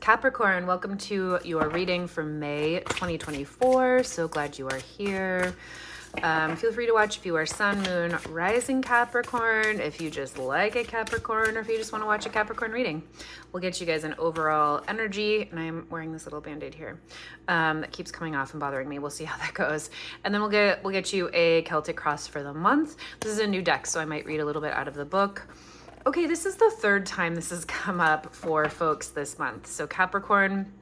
Capricorn, welcome to your reading for May 2024. So glad you are here. Feel free to watch if you are Sun, Moon, Rising Capricorn, if you just like a Capricorn, or if you just want to watch a Capricorn reading. We'll get you guys an overall energy, and I'm wearing this little band-aid here that keeps coming off and bothering me. We'll see how that goes. And then we'll get you a Celtic cross for the month. This is a new deck, so I might read a little bit out of the book. Okay, this is the third time this has come up for folks this month. So Capricorn,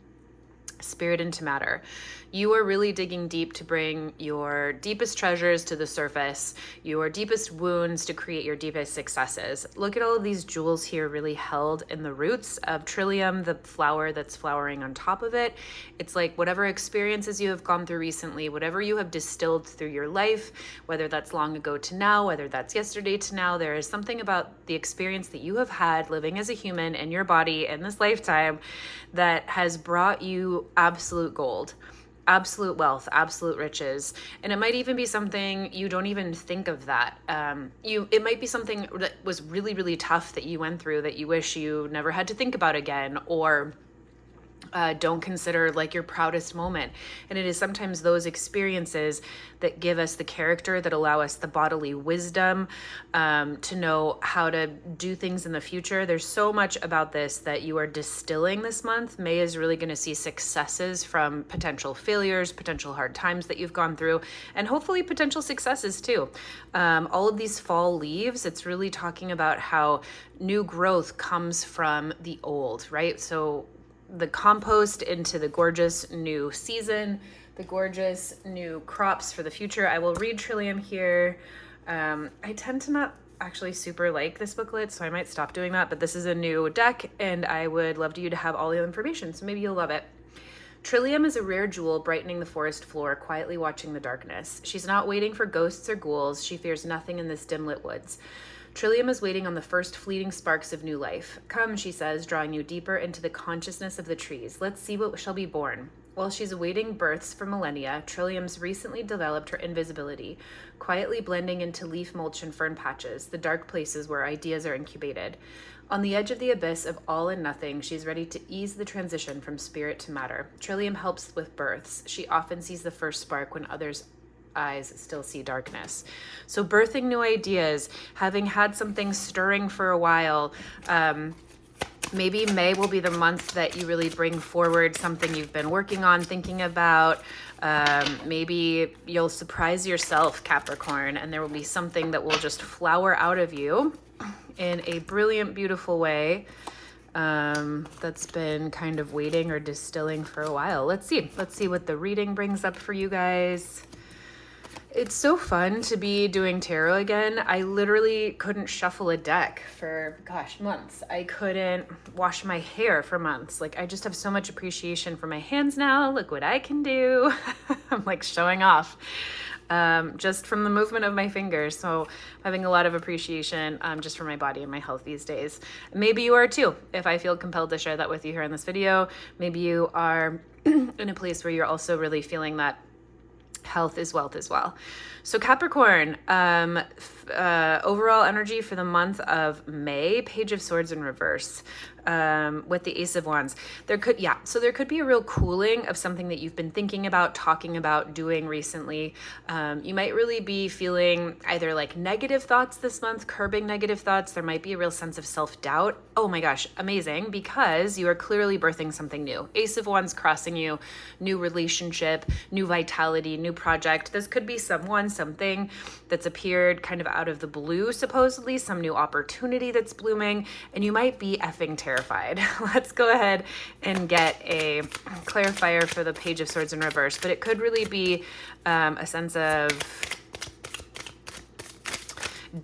spirit into matter. You are really digging deep to bring your deepest treasures to the surface, your deepest wounds to create your deepest successes. Look at all of these jewels here really held in the roots of Trillium, the flower that's flowering on top of it. It's like whatever experiences you have gone through recently, whatever you have distilled through your life, whether that's long ago to now, whether that's yesterday to now, there is something about the experience that you have had living as a human in your body in this lifetime that has brought you absolute gold, absolute wealth, absolute riches. And it might even be something you don't even think of that. It might be something that was really, really tough that you went through that you wish you never had to think about again, or don't consider like your proudest moment. And it is sometimes those experiences that give us the character, that allow us the bodily wisdom to know how to do things in the future. There's so much about this that you are distilling this month. May is really going to see successes from potential failures, potential hard times that you've gone through, and hopefully potential successes too. All of these fall leaves, it's really talking about how new growth comes from the old, right? So the compost into the gorgeous new season, the gorgeous new crops for the future. I will read Trillium here. I tend to not actually super like this booklet, so I might stop doing that, but this is a new deck and I would love you to have all the information, so maybe you'll love it. Trillium is a rare jewel brightening the forest floor, quietly watching the darkness. She's not waiting for ghosts or ghouls. She fears nothing in this dim-lit woods. Trillium is waiting on the first fleeting sparks of new life. Come, she says, drawing you deeper into the consciousness of the trees. Let's see what shall be born. While she's awaiting births for millennia, Trillium's recently developed her invisibility, quietly blending into leaf mulch and fern patches, the dark places where ideas are incubated. On the edge of the abyss of all and nothing, she's ready to ease the transition from spirit to matter. Trillium helps with births. She often sees the first spark when others' eyes still see darkness. So birthing new ideas, having had something stirring for a while, maybe May will be the month that you really bring forward something you've been working on, thinking about. Maybe you'll surprise yourself, Capricorn, and there will be something that will just flower out of you in a brilliant, beautiful way that's been kind of waiting or distilling for a while. Let's see what the reading brings up for you guys. It's so fun to be doing tarot again. I literally couldn't shuffle a deck for, months. I couldn't wash my hair for months. Like, I just have so much appreciation for my hands now. Look what I can do. I'm like showing off just from the movement of my fingers. So I'm having a lot of appreciation just for my body and my health these days. Maybe you are too, if I feel compelled to share that with you here in this video. Maybe you are in a place where you're also really feeling that health is wealth as well. So Capricorn, overall energy for the month of May, Page of Swords in reverse, with the Ace of Wands. There could be a real cooling of something that you've been thinking about, talking about, doing recently. You might really be feeling either like negative thoughts this month, curbing negative thoughts. There might be a real sense of self-doubt. Oh my gosh, amazing, because you are clearly birthing something new. Ace of Wands crossing you, new relationship, new vitality, new project. This could be something that's appeared kind of out of the blue, supposedly, some new opportunity that's blooming, and you might be effing terrified. Let's go ahead and get a clarifier for the Page of Swords in reverse, but it could really be a sense of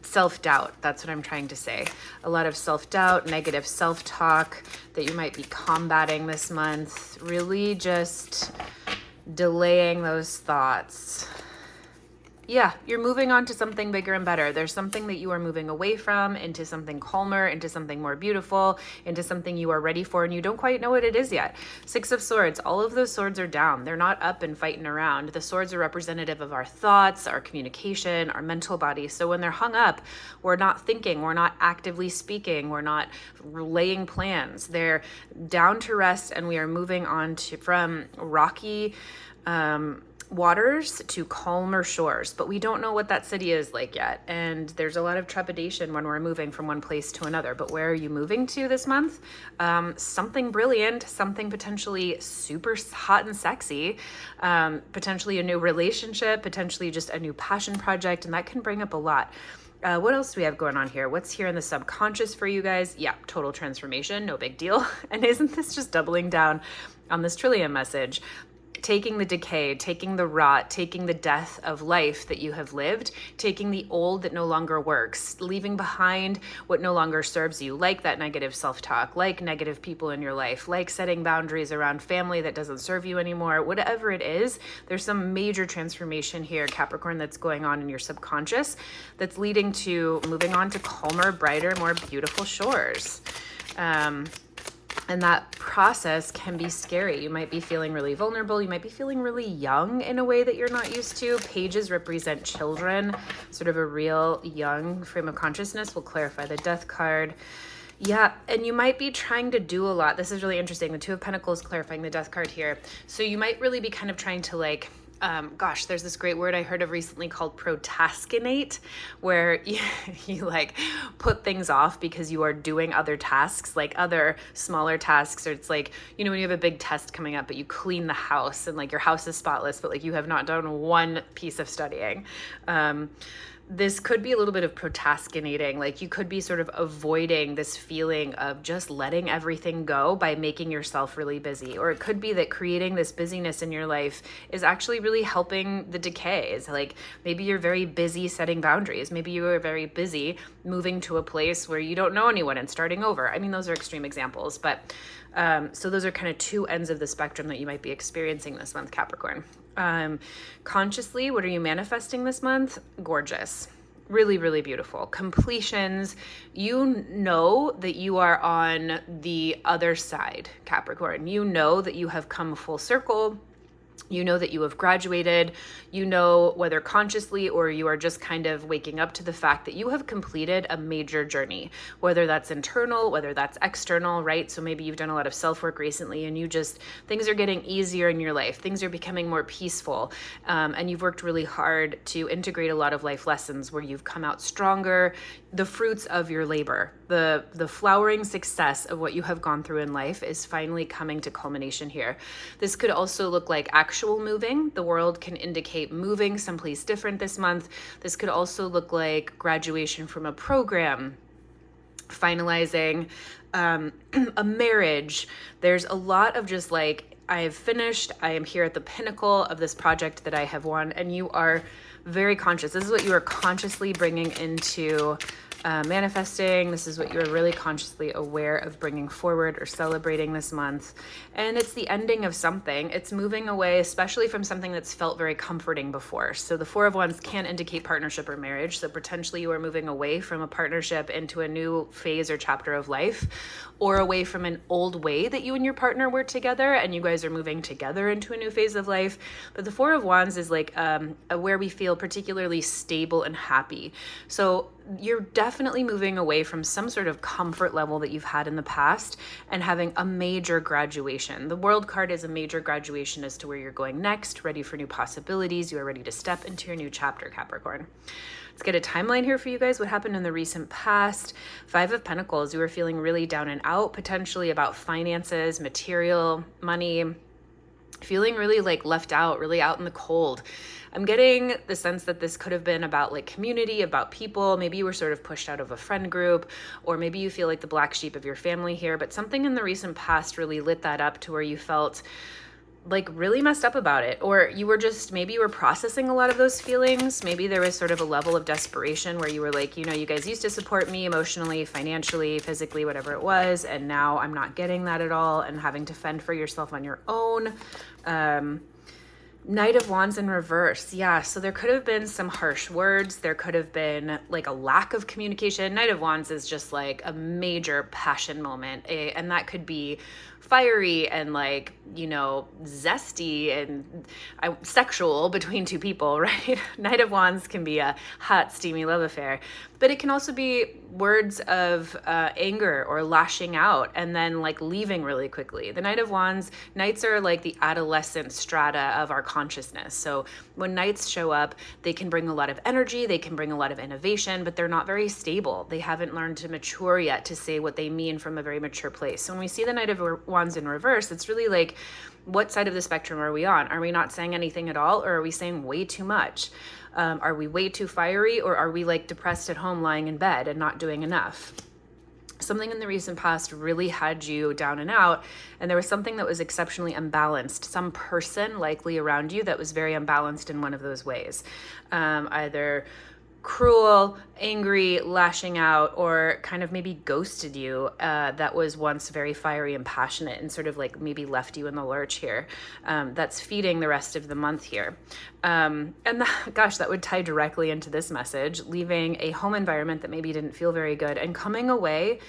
self-doubt. That's what I'm trying to say. A lot of self-doubt, negative self-talk that you might be combating this month, really just delaying those thoughts. Yeah, you're moving on to something bigger and better. There's something that you are moving away from into something calmer, into something more beautiful, into something you are ready for, and you don't quite know what it is yet. Six of Swords, all of those swords are down. They're not up and fighting around. The swords are representative of our thoughts, our communication, our mental body. So when they're hung up, we're not thinking, we're not actively speaking, we're not laying plans. They're down to rest, and we are moving on to from rocky, waters to calmer shores, but we don't know what that city is like yet. And there's a lot of trepidation when we're moving from one place to another. But where are you moving to this month? Something brilliant, something potentially super hot and sexy, potentially a new relationship, potentially just a new passion project. And that can bring up a lot. What else do we have going on here? What's here in the subconscious for you guys? Yeah, total transformation, no big deal. And isn't this just doubling down on this Trillium message? Taking the decay, taking the rot, taking the death of life that you have lived, taking the old that no longer works, leaving behind what no longer serves you, like that negative self-talk, like negative people in your life, like setting boundaries around family that doesn't serve you anymore. Whatever it is, there's some major transformation here, Capricorn, that's going on in your subconscious that's leading to moving on to calmer, brighter, more beautiful shores. And that process can be scary. You might be feeling really vulnerable. You might be feeling really young in a way that you're not used to. Pages represent children, sort of a real young frame of consciousness. We'll clarify the Death card. Yeah, and you might be trying to do a lot. This is really interesting. The Two of Pentacles clarifying the Death card here. So you might really be kind of trying to there's this great word I heard of recently called procrastinate, where you like put things off because you are doing other tasks, like other smaller tasks, or it's like, when you have a big test coming up, but you clean the house and like your house is spotless, but like you have not done one piece of studying. This could be a little bit of procrastinating. Like you could be sort of avoiding this feeling of just letting everything go by making yourself really busy. Or it could be that creating this busyness in your life is actually really helping the decay. It's like maybe you're very busy setting boundaries. Maybe you are very busy moving to a place where you don't know anyone and starting over. I mean, those are extreme examples, but so those are kind of two ends of the spectrum that you might be experiencing this month, Capricorn. Consciously, what are you manifesting this month? Gorgeous. Really, really beautiful. Completions. You know that you are on the other side, Capricorn. You know that you have come full circle. You know that you have graduated. You know, whether consciously or you are just kind of waking up to the fact that you have completed a major journey, whether that's internal, whether that's external, right? So maybe you've done a lot of self-work recently and things are getting easier in your life. Things are becoming more peaceful. And you've worked really hard to integrate a lot of life lessons where you've come out stronger. The fruits of your labor, the flowering success of what you have gone through in life is finally coming to culmination here. This could also look like actual moving. The world can indicate moving someplace different this month. This could also look like graduation from a program, finalizing a marriage. There's a lot of just like, I have finished, I am here at the pinnacle of this project that I have won, and you are very conscious. This is what you are consciously bringing into manifesting. This is what you're really consciously aware of bringing forward or celebrating this month. And it's the ending of something. It's moving away, especially from something that's felt very comforting before. So the Four of Wands can indicate partnership or marriage. So potentially you are moving away from a partnership into a new phase or chapter of life, or away from an old way that you and your partner were together and you guys are moving together into a new phase of life. But the Four of Wands is like where we feel particularly stable and happy. So you're definitely moving away from some sort of comfort level that you've had in the past and having a major graduation. The World card is a major graduation as to where you're going next, ready for new possibilities. You are ready to step into your new chapter, Capricorn. Let's get a timeline here for you guys. What happened in the recent past? Five of Pentacles. You were feeling really down and out, potentially about finances, material, money, feeling really like left out, really out in the cold. I'm getting the sense that this could have been about like community, about people. Maybe you were sort of pushed out of a friend group, or maybe you feel like the black sheep of your family here, but something in the recent past really lit that up to where you felt like really messed up about it. Or you were just, maybe you were processing a lot of those feelings. Maybe there was sort of a level of desperation where you were like, you guys used to support me emotionally, financially, physically, whatever it was. And now I'm not getting that at all and having to fend for yourself on your own. Knight of Wands in reverse. Yeah, so there could have been some harsh words. There could have been like a lack of communication. Knight of Wands is just like a major passion moment. And that could be fiery and like, you know, zesty and sexual between two people, right? Knight of Wands can be a hot, steamy love affair, but it can also be words of anger or lashing out and then like leaving really quickly. The Knight of Wands, Knights are like the adolescent strata of our consciousness. So when Knights show up, they can bring a lot of energy, they can bring a lot of innovation, but they're not very stable. They haven't learned to mature yet to say what they mean from a very mature place. So when we see the Knight of Wands in reverse, it's really like, what side of the spectrum are we on? Are we not saying anything at all, or are we saying way too much? Are we way too fiery, or are we like depressed at home lying in bed and not doing enough? Something in the recent past really had you down and out, and there was something that was exceptionally unbalanced. Some person likely around you that was very unbalanced in one of those ways. Either cruel, angry, lashing out, or kind of maybe ghosted you, that was once very fiery and passionate and sort of like maybe left you in the lurch here. That's feeding the rest of the month here. Gosh, that would tie directly into this message, leaving a home environment that maybe didn't feel very good and coming away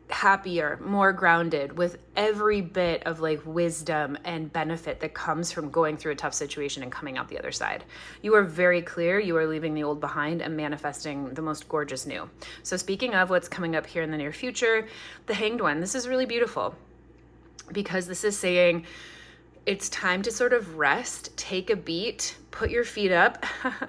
happier, more grounded, with every bit of like wisdom and benefit that comes from going through a tough situation and coming out the other side. You are very clear. You are leaving the old behind and manifesting the most gorgeous new. So speaking of what's coming up here in the near future, the Hanged One, this is really beautiful because this is saying it's time to sort of rest, take a beat, put your feet up,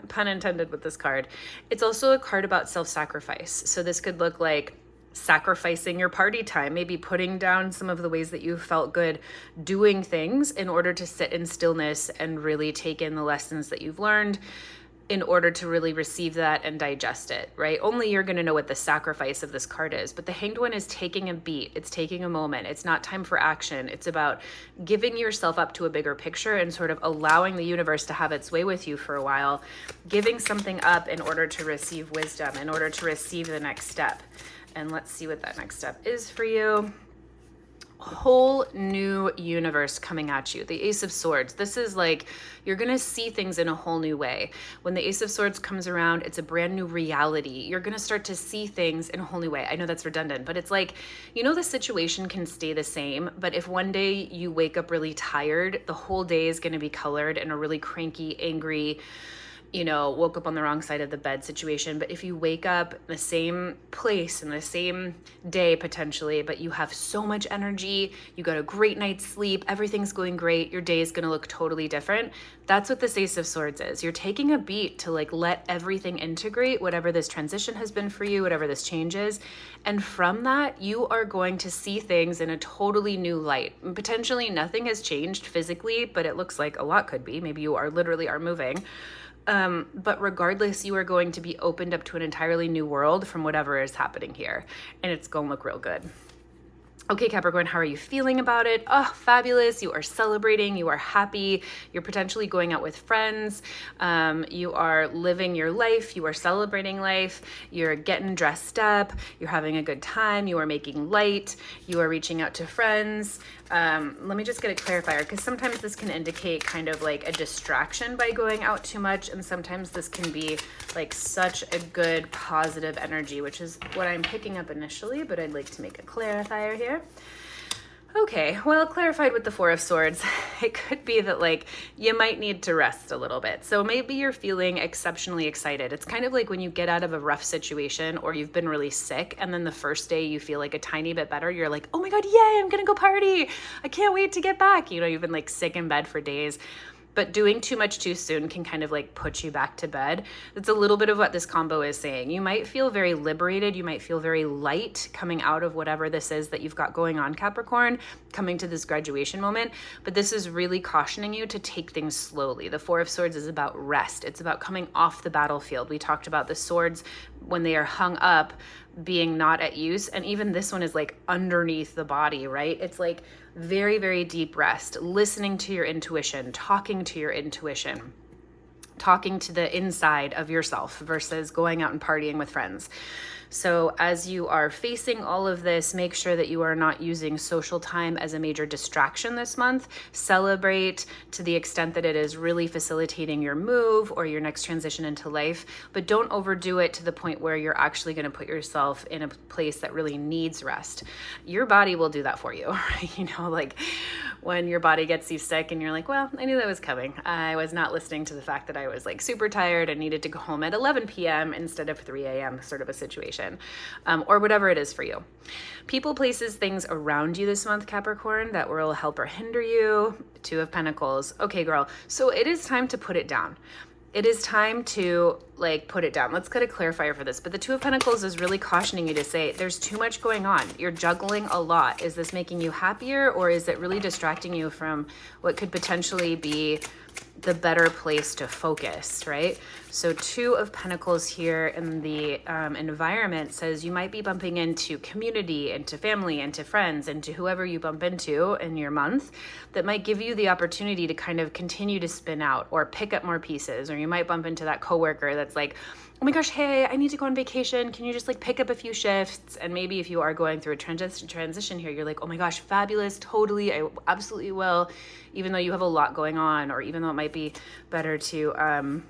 pun intended with this card. It's also a card about self-sacrifice. So this could look like sacrificing your party time, maybe putting down some of the ways that you felt good doing things in order to sit in stillness and really take in the lessons that you've learned in order to really receive that and digest it, right? Only you're going to know what the sacrifice of this card is. But the Hanged One is taking a beat. It's taking a moment. It's not time for action. It's about giving yourself up to a bigger picture and sort of allowing the universe to have its way with you for a while, giving something up in order to receive wisdom, in order to receive the next step. And let's see what that next step is for you. Whole new universe coming at you. The Ace of Swords. This is like, you're going to see things in a whole new way. When the Ace of Swords comes around, it's a brand new reality. You're going to start to see things in a whole new way. I know that's redundant, but it's like, you know, the situation can stay the same, but if one day you wake up really tired, the whole day is going to be colored in a really cranky, angry, you know, woke up on the wrong side of the bed situation. But if you wake up in the same place in the same day potentially, but you have so much energy, you got a great night's sleep, everything's going great, your day is going to look totally different. That's what this Ace of Swords is. You're taking a beat to like let everything integrate, whatever this transition has been for you, whatever this change is. And from that, you are going to see things in a totally new light. And potentially nothing has changed physically, but it looks like a lot could be. Maybe you are literally moving. But regardless, you are going to be opened up to an entirely new world from whatever is happening here. And it's going to look real good. Okay, Capricorn, how are you feeling about it? Oh, fabulous. You are celebrating. You are happy. You're potentially going out with friends. You are living your life. You are celebrating life. You're getting dressed up. You're having a good time. You are making light. You are reaching out to friends. Let me just get a clarifier, because sometimes this can indicate kind of like a distraction by going out too much. And sometimes this can be like such a good positive energy, which is what I'm picking up initially, but I'd like to make a clarifier here. Okay, well, clarified with the Four of Swords, it could be that like you might need to rest a little bit. So maybe you're feeling exceptionally excited. It's kind of like when you get out of a rough situation or you've been really sick and then the first day you feel like a tiny bit better. You're like, oh my God, yay, I'm gonna go party. I can't wait to get back. You know, you've been like sick in bed for days. But doing too much too soon can kind of like put you back to bed. That's a little bit of what this combo is saying. You might feel very liberated. You might feel very light coming out of whatever this is that you've got going on, Capricorn, coming to this graduation moment. But this is really cautioning you to take things slowly. The Four of Swords is about rest. It's about coming off the battlefield. We talked about the swords when they are hung up being not at use. And even this one is like underneath the body, right? It's like very, very deep rest, listening to your intuition, talking to your intuition. talking to the inside of yourself versus going out and partying with friends. So as you are facing all of this, make sure that you are not using social time as a major distraction this month. Celebrate to the extent that it is really facilitating your move or your next transition into life, but don't overdo it to the point where you're actually going to put yourself in a place that really needs rest. Your body will do that for you. You know, like when your body gets you sick and you're like, well, I knew that was coming. I was not listening to the fact that I was like super tired and needed to go home at 11 p.m. instead of 3 a.m. sort of a situation. Or whatever it is for you. People, places, things around you this month, Capricorn, that will help or hinder you. Two of Pentacles. Okay, girl. So it is time to put it down. It is time to like put it down. Let's get a clarifier for this. But the Two of Pentacles is really cautioning you to say there's too much going on. You're juggling a lot. Is this making you happier, or is it really distracting you from what could potentially be the better place to focus, right? So Two of Pentacles here in the environment says you might be bumping into community, into family, into friends, into whoever you bump into in your month that might give you the opportunity to kind of continue to spin out or pick up more pieces. Or you might bump into that coworker that's like, oh my gosh, hey, I need to go on vacation. Can you just like pick up a few shifts? And maybe if you are going through a transition here, you're like, oh my gosh, fabulous, totally, I absolutely will, even though you have a lot going on, or even though it might be better to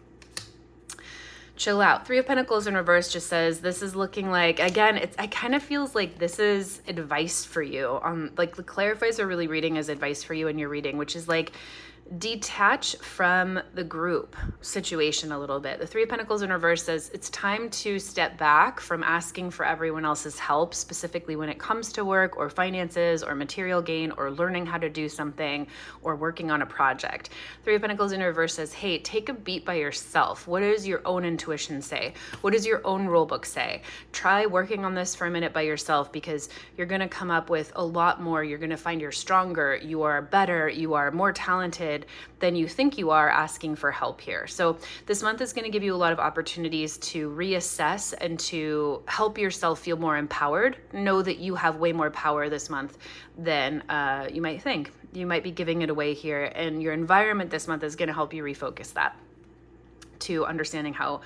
chill out. Three of Pentacles in reverse just says this is looking like, again, it kind of feels like this is advice for you. Like the clarifiers are really reading as advice for you in your reading, which is like, detach from the group situation a little bit. The Three of Pentacles in reverse says it's time to step back from asking for everyone else's help, specifically when it comes to work or finances or material gain or learning how to do something or working on a project. Three of Pentacles in reverse says, hey, take a beat by yourself. What does your own intuition say? What does your own rule book say? Try working on this for a minute by yourself, because you're going to come up with a lot more. You're going to find you're stronger, you are better, you are more talented than you think you are asking for help here. So this month is going to give you a lot of opportunities to reassess and to help yourself feel more empowered. Know that you have way more power this month than you might think. You might be giving it away here, and your environment this month is going to help you refocus that to understanding how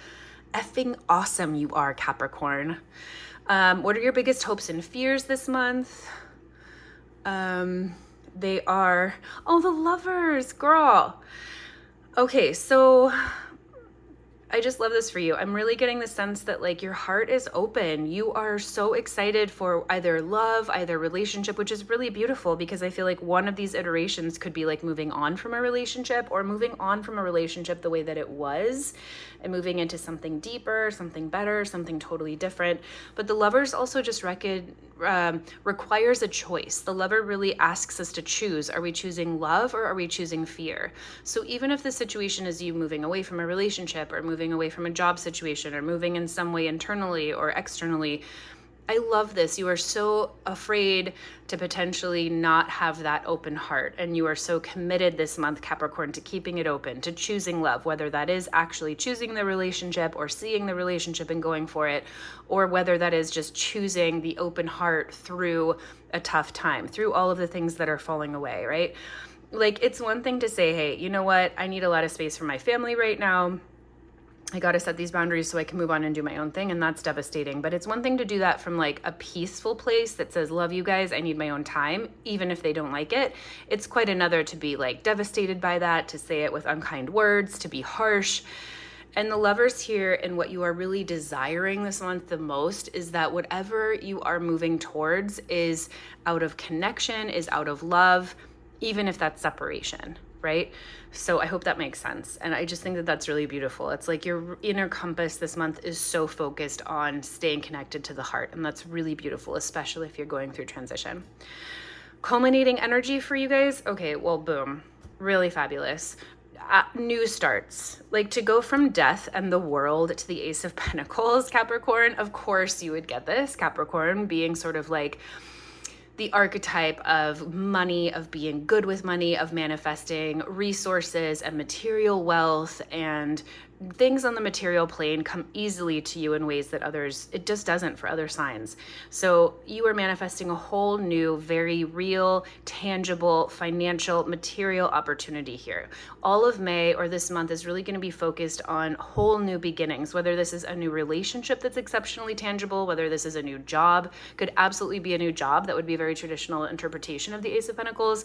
effing awesome you are, Capricorn. What are your biggest hopes and fears this month? They are, oh, the Lovers, girl. Okay, so I just love this for you. I'm really getting the sense that like your heart is open. You are so excited for either love, either relationship, which is really beautiful, because I feel like one of these iterations could be like moving on from a relationship, or moving on from a relationship the way that it was and moving into something deeper, something better, something totally different. But the Lovers also just requires a choice. The Lover really asks us to choose. Are we choosing love, or are we choosing fear? So even if the situation is you moving away from a relationship, or moving away from a job situation, or moving in some way internally or externally, I love this. You are so afraid to potentially not have that open heart. And you are so committed this month, Capricorn, to keeping it open, to choosing love, whether that is actually choosing the relationship or seeing the relationship and going for it, or whether that is just choosing the open heart through a tough time, through all of the things that are falling away, right? Like, it's one thing to say, hey, you know what? I need a lot of space for my family right now. I got to set these boundaries so I can move on and do my own thing. And that's devastating. But it's one thing to do that from like a peaceful place that says, love you guys, I need my own time, even if they don't like it. It's quite another to be like devastated by that, to say it with unkind words, to be harsh. And the Lovers here, and what you are really desiring this month the most, is that whatever you are moving towards is out of connection, is out of love, even if that's separation, right? So I hope that makes sense. And I just think that that's really beautiful. It's like your inner compass this month is so focused on staying connected to the heart. And that's really beautiful, especially if you're going through transition. Culminating energy for you guys. Okay, well, boom. Really fabulous. New starts. Like, to go from death and the world to the Ace of Pentacles, Capricorn. Of course you would get this, Capricorn, being sort of like the archetype of money, of being good with money, of manifesting resources and material wealth and things on the material plane come easily to you in ways that others, it just doesn't for other signs. So you are manifesting a whole new, very real, tangible, financial, material opportunity here. All of May or this month is really going to be focused on whole new beginnings, whether this is a new relationship that's exceptionally tangible, whether this is a new job, could absolutely be a new job. That would be a very traditional interpretation of the Ace of Pentacles.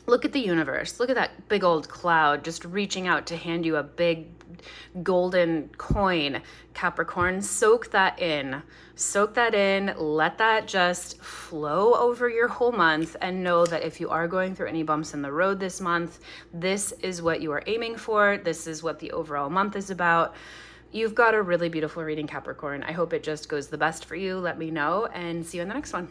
Look at the universe. Look at that big old cloud just reaching out to hand you a big golden coin. Capricorn, soak that in. Soak that in. Let that just flow over your whole month, and know that if you are going through any bumps in the road this month, this is what you are aiming for. This is what the overall month is about. You've got a really beautiful reading, Capricorn. I hope it just goes the best for you. Let me know, and see you in the next one.